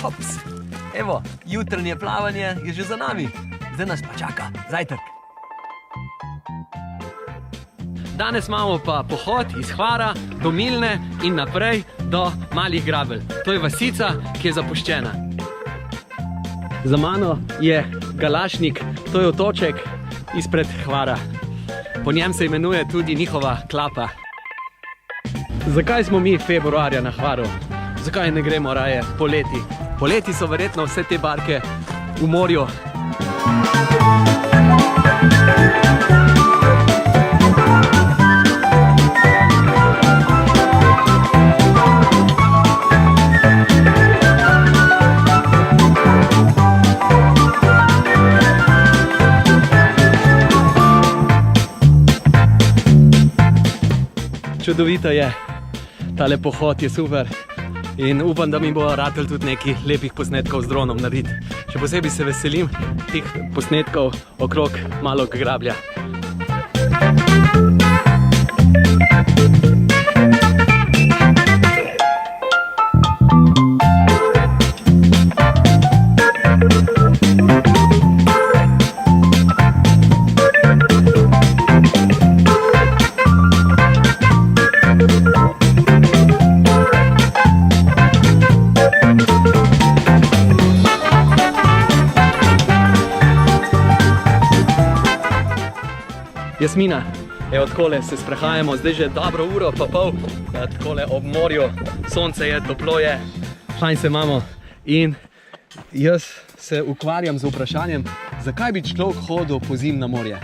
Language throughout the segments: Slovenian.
Hops, evo, jutranje plavanje je že za nami. Zdaj nas pa čaka zajtrk. Danes imamo pa pohod iz Hvara do Milne in naprej do Malih Grabelj. To je vasica, ki je zapuščena. Za mano je Galašnik, to je otoček izpred Hvara. Po njem se imenuje tudi njihova klapa. Zakaj smo mi februarja na Hvaru? Zakaj ne gremo raje poleti? Poleti so verjetno vse te barke v morju. Čudovito je, tale pohod je super in upam, da mi bo ratel tudi nekaj lepih posnetkov z dronom narediti. Še posebej se veselim teh posnetkov okrog Malog Grablja. Jasmina, evo takole se sprehajamo, zdaj že dobro uro pa pol, takole ob morju, sonce je, toplo je, fajn se imamo in jaz se ukvarjam z vprašanjem, zakaj bi človek hodil pozimi na morje?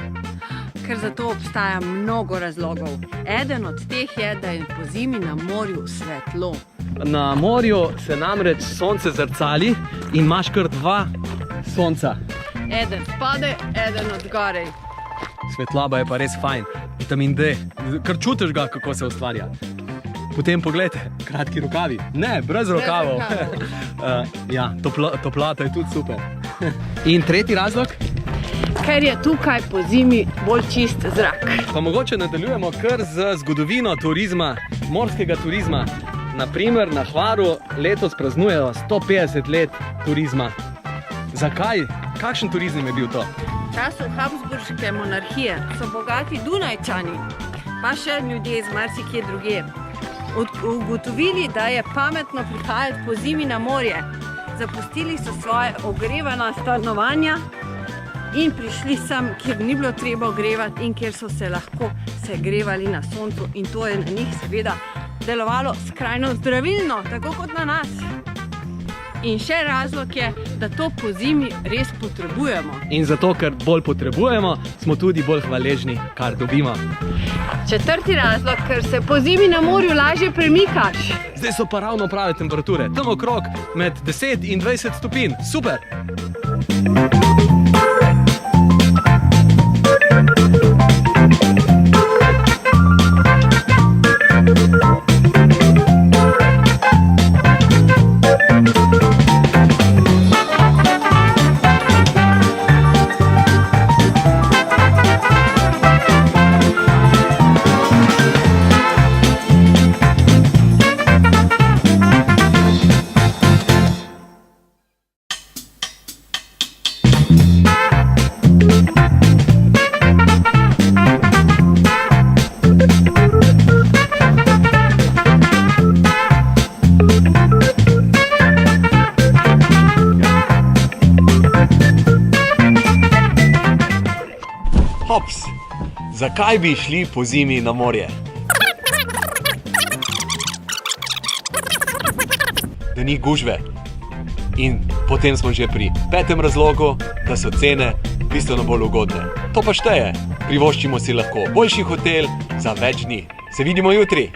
Ker za to obstaja mnogo razlogov. Eden od teh je, da je pozimi na morju svetlo. Na morju se namreč sonce zrcali in imaš kar dva sonca. Eden spade, eden odgorej. Svetloba je pa res fajn, vitamin D, kar čutiš ga, kako se ustvarja. Potem pogledajte, kratki rokavi. Ne, brez rokavov. Ja, toplata je tudi super. In tretji razlog? Ker je tukaj pozimi bolj čist zrak. Pa mogoče nadaljujemo kar z zgodovino turizma, morskega turizma. Naprimer, na Hvaru letos praznujejo 150 let turizma. Zakaj? Kakšen turizem je bil to? V času Habsburške monarhije so bogati Dunajčani, pa še ljudje iz marsikje drugje, ugotovili, da je pametno prihajati pozimi na morje. Zapustili so svoje ogrevana stanovanja in prišli sem, kjer ni bilo treba ogrevati in kjer so se lahko segrevali na soncu, in to je na njih seveda delovalo skrajno zdravilno, tako kot na nas. In še razlog je, da to pozimi res potrebujemo. In zato, ker bolj potrebujemo, smo tudi bolj hvaležni, kar dobimo. Četrti razlog, ker se pozimi na morju lažje premikaš. Zdaj so pa ravno prave temperature, tam okrog med 10 in 20 stopinj. Super! Hops, zakaj bi šli pozimi na morje? Da ni gužve. In potem smo že pri petem razlogu, da so cene bistveno bolj ugodne. To pa šteje. Privoščimo si lahko boljši hotel za več dni. Se vidimo jutri!